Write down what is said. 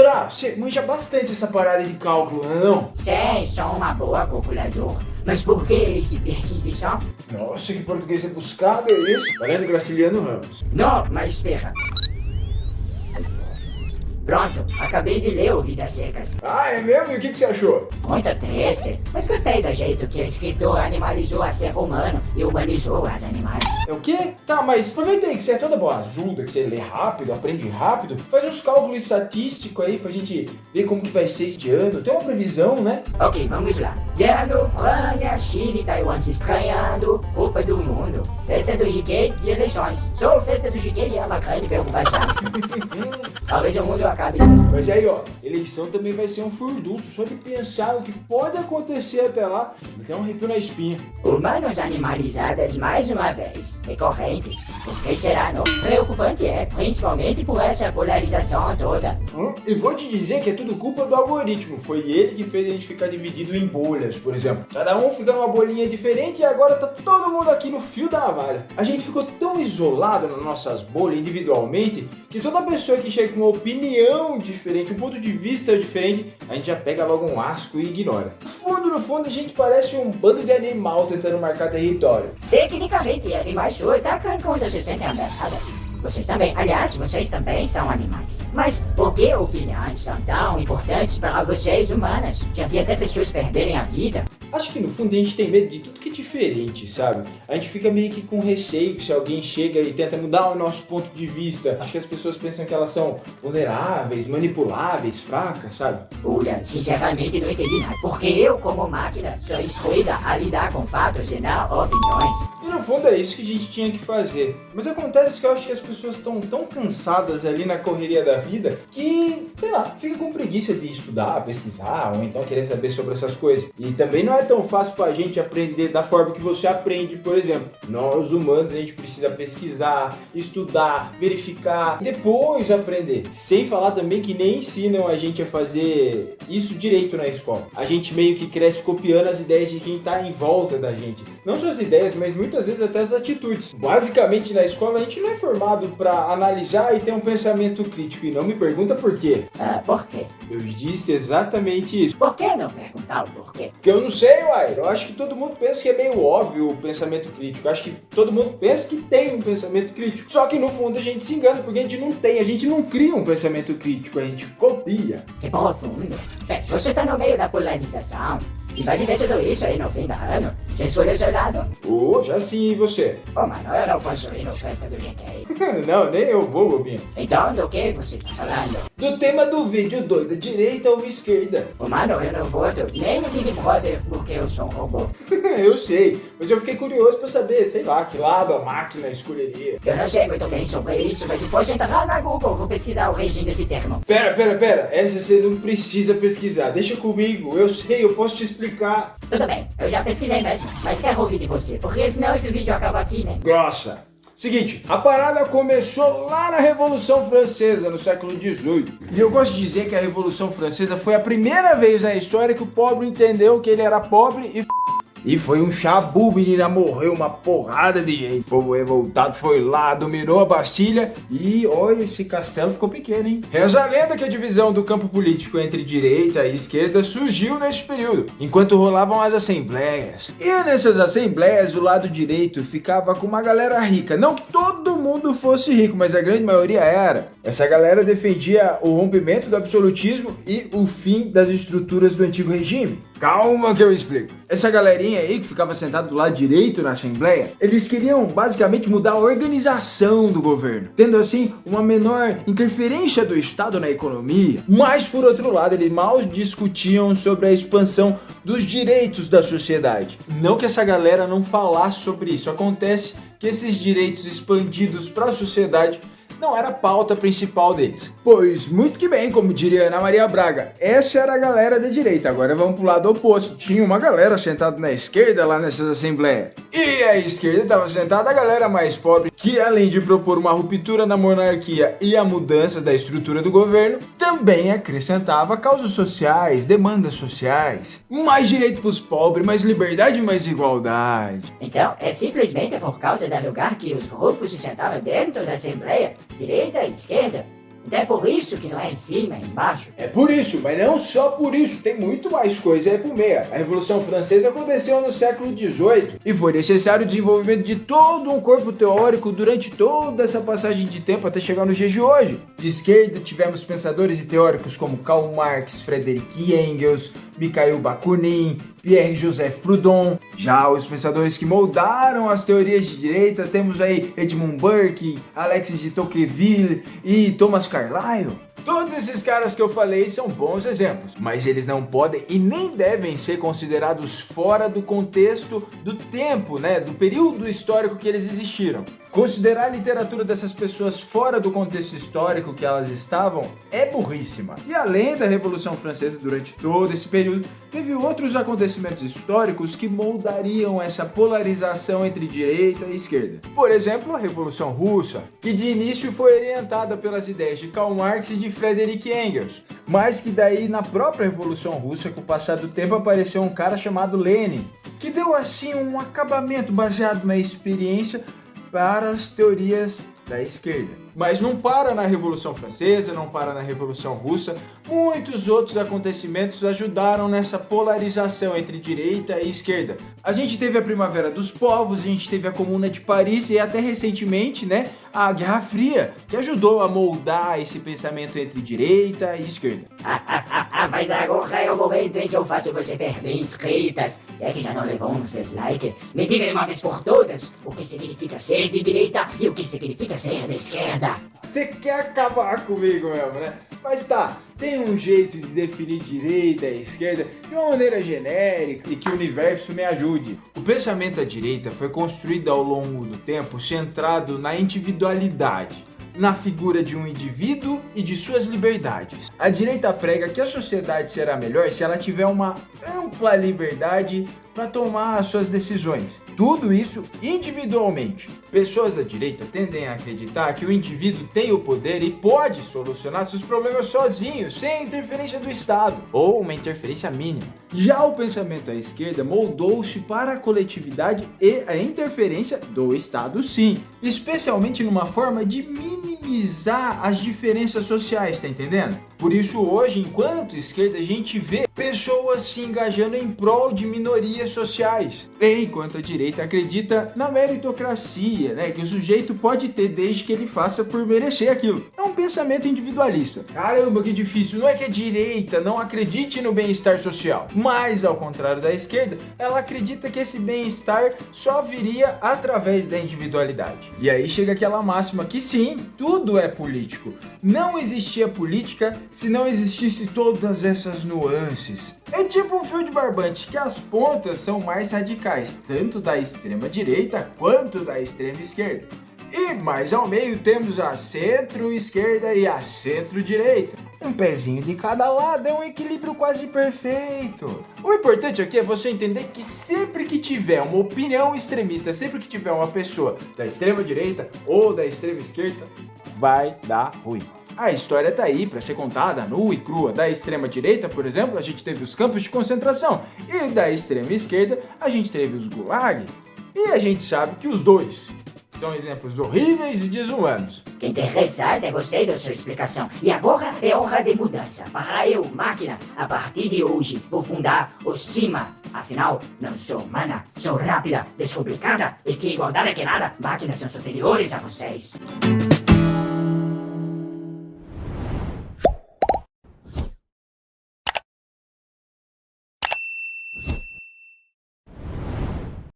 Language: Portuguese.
Professora, você manja bastante essa parada de cálculo, não é não? Sei, sou uma boa calculador. Mas por que esse perquisição? Nossa, que português rebuscado é esse? Tá lendo Graciliano Ramos? Não, mas espera. Pronto, acabei de ler o Vidas Secas. Ah, é mesmo? E o que você achou? Muito triste, mas gostei do jeito que o escritor animalizou a ser humano e humanizou os animais. É o quê? Tá, mas aproveita aí que você é toda boa ajuda, que você lê rápido, aprende rápido, faz uns cálculos estatísticos aí pra gente ver como que vai ser este ano. Tem uma previsão, né? Ok, vamos lá. Guerra na Ucrânia, Chile e Taiwan se estranhando, Copa do Mundo, festa do GK e eleições. Só a festa do GK já é uma grande preocupação. Talvez o mundo acabe sim. Mas aí, ó, eleição também vai ser um furdunço. Só de pensar o que pode acontecer até lá, me dá um arrepio na espinha. Humanos animalizadas mais uma vez. Recorrente. Por que será, não? Preocupante é, principalmente por essa polarização toda. E vou te dizer que é tudo culpa do algoritmo. Foi ele que fez a gente ficar dividido em bolhas, por exemplo. Cada um fica numa bolinha diferente e agora tá todo mundo aqui no fio da navalha. A gente ficou tão isolado nas nossas bolhas individualmente que toda pessoa que chega com uma opinião diferente, um ponto de vista diferente, a gente já pega logo um asco e ignora. No fundo, a gente parece um bando de animal tentando marcar território. Tecnicamente, animais só atacam quando se sentem ameaçadas. Vocês também, aliás, vocês também são animais. Mas por que opiniões são tão importantes para vocês humanas? Já vi até pessoas perderem a vida. Acho que no fundo a gente tem medo de tudo que é diferente, sabe? A gente fica meio que com receio que se alguém chega e tenta mudar o nosso ponto de vista. Acho que as pessoas pensam que elas são vulneráveis, manipuláveis, fracas, sabe? Olha, sinceramente não entendi nada. Porque eu, como máquina, sou instruída a lidar com fatos e não opiniões. E no fundo é isso que a gente tinha que fazer. Mas acontece que eu acho que as pessoas estão tão cansadas ali na correria da vida que, sei lá, fica com preguiça de estudar, pesquisar ou então querer saber sobre essas coisas. E também não é tão fácil pra gente aprender da forma que você aprende, por exemplo. Nós humanos a gente precisa pesquisar, estudar, verificar, depois aprender. Sem falar também que nem ensinam a gente a fazer isso direito na escola. A gente meio que cresce copiando as ideias de quem tá em volta da gente. Não só as ideias, mas muitas vezes até as atitudes. Basicamente na escola a gente não é formado pra analisar e ter um pensamento crítico. E não me pergunta por quê. Por quê? Eu disse exatamente isso. Por que não perguntar o porquê? Porque eu não sei, uai. Eu acho que todo mundo pensa que é meio óbvio o pensamento crítico. Eu acho que todo mundo pensa que tem um pensamento crítico. Só que no fundo a gente se engana, porque a gente não tem. A gente não cria um pensamento crítico, a gente copia. Que profundo. Bem, você tá no meio da polarização. E vai viver tudo isso aí no fim do ano? Já escolheu seu lado? Já sim, e você? Mano, eu não posso ir na festa do GK. Não, nem eu vou, bobinho. Então, do que você tá falando? Do tema do vídeo, doida, direita ou esquerda? Mano, eu não voto nem no Big Brother porque eu sou um robô. Eu sei, mas eu fiquei curioso pra saber, sei lá, que lado a máquina escolheria. Eu não sei muito bem sobre isso, mas depois entrar lá na Google, vou pesquisar o regime desse termo. Pera, essa você não precisa pesquisar, deixa comigo, eu sei, eu posso te explicar. Tudo bem, eu já pesquisei mesmo, mas quero ouvir de você, porque senão esse vídeo acaba aqui, né? Grossa. Seguinte, a parada começou lá na Revolução Francesa, no século XVIII. E eu gosto de dizer que a Revolução Francesa foi a primeira vez na história que o pobre entendeu que ele era pobre e foi um chabu, menina, morreu uma porrada de gente. O povo revoltado foi lá, dominou a Bastilha e, olha, esse castelo ficou pequeno, hein? Reza a lenda que a divisão do campo político entre direita e esquerda surgiu nesse período, enquanto rolavam as assembleias. E nessas assembleias, o lado direito ficava com uma galera rica. Não que todo mundo fosse rico, mas a grande maioria era. Essa galera defendia o rompimento do absolutismo e o fim das estruturas do antigo regime. Calma que eu explico. Essa galerinha aí que ficava sentado do lado direito na Assembleia, eles queriam basicamente mudar a organização do governo, tendo assim uma menor interferência do Estado na economia. Mas por outro lado, eles mal discutiam sobre a expansão dos direitos da sociedade. Não que essa galera não falasse sobre isso, acontece que esses direitos expandidos para a sociedade não era a pauta principal deles. Pois, muito que bem, como diria Ana Maria Braga, essa era a galera da direita. Agora vamos pro lado oposto. Tinha uma galera sentada na esquerda lá nessas assembleias. E a esquerda estava sentada a galera mais pobre, que além de propor uma ruptura na monarquia e a mudança da estrutura do governo, também acrescentava causas sociais, demandas sociais. Mais direito pros pobres, mais liberdade e mais igualdade. Então, é simplesmente por causa do lugar que os grupos se sentavam dentro da Assembleia, direita e esquerda? É por isso que não é em cima, é embaixo. É por isso, mas não só por isso, tem muito mais coisa aí por meio. A Revolução Francesa aconteceu no século XVIII e foi necessário o desenvolvimento de todo um corpo teórico durante toda essa passagem de tempo até chegar nos dias de hoje. De esquerda tivemos pensadores e teóricos como Karl Marx, Friedrich Engels, Mikhail Bakunin, Pierre-Joseph Proudhon. Já os pensadores que moldaram as teorias de direita, temos aí Edmund Burke, Alexis de Tocqueville e Thomas Carlyle. Todos esses caras que eu falei são bons exemplos, mas eles não podem e nem devem ser considerados fora do contexto do tempo, do período histórico que eles existiram. Considerar a literatura dessas pessoas fora do contexto histórico que elas estavam é burríssima. E além da Revolução Francesa, durante todo esse período, teve outros acontecimentos históricos que moldariam essa polarização entre direita e esquerda. Por exemplo, a Revolução Russa, que de início foi orientada pelas ideias de Karl Marx e de Friedrich Engels, mas que daí na própria Revolução Russa, com o passar do tempo, apareceu um cara chamado Lenin, que deu assim um acabamento baseado na experiência para as teorias da esquerda. Mas não para na Revolução Francesa, não para na Revolução Russa, muitos outros acontecimentos ajudaram nessa polarização entre direita e esquerda. A gente teve a Primavera dos Povos, a gente teve a Comuna de Paris e até recentemente, a Guerra Fria, que ajudou a moldar esse pensamento entre direita e esquerda. Mas agora é o momento em que eu faço você perder inscritas. Se é que já não levou uns dislike, me diga de uma vez por todas o que significa ser de direita e o que significa ser de esquerda. Você quer acabar comigo mesmo, Mas tá, tem um jeito de definir direita e esquerda de uma maneira genérica e que o universo me ajude. O pensamento da direita foi construído ao longo do tempo centrado na individualidade, na figura de um indivíduo e de suas liberdades. A direita prega que a sociedade será melhor se ela tiver uma ampla liberdade para tomar as suas decisões. Tudo isso individualmente. Pessoas da direita tendem a acreditar que o indivíduo tem o poder e pode solucionar seus problemas sozinho, sem a interferência do Estado, ou uma interferência mínima. Já o pensamento à esquerda moldou-se para a coletividade e a interferência do Estado, sim, especialmente numa forma de minimizar as diferenças sociais, tá entendendo? Por isso hoje, enquanto esquerda, a gente vê pessoas se engajando em prol de minorias sociais, enquanto a direita acredita na meritocracia, que o sujeito pode ter desde que ele faça por merecer aquilo. É um pensamento individualista. Caramba, que difícil. Não é que a direita não acredite no bem-estar social, mas ao contrário da esquerda, ela acredita que esse bem-estar só viria através da individualidade. E aí chega aquela máxima que sim, tudo é político. Não existia política se não existisse todas essas nuances. É tipo um fio de barbante que as pontas são mais radicais, tanto da extrema direita quanto da extrema esquerda. E mais ao meio temos a centro-esquerda e a centro-direita. Um pezinho de cada lado é um equilíbrio quase perfeito. O importante aqui é você entender que sempre que tiver uma opinião extremista, sempre que tiver uma pessoa da extrema direita ou da extrema esquerda, vai dar ruim. A história tá aí para ser contada nua e crua. Da extrema direita, por exemplo, a gente teve os campos de concentração, e da extrema esquerda a gente teve os gulag. E a gente sabe que os dois são exemplos horríveis e desumanos. Que interessante, gostei da sua explicação. E agora é hora de mudança. Para eu, máquina, a partir de hoje vou fundar o CIMA. Afinal, não sou humana, sou rápida, descomplicada e que igualdade que nada, máquinas são superiores a vocês.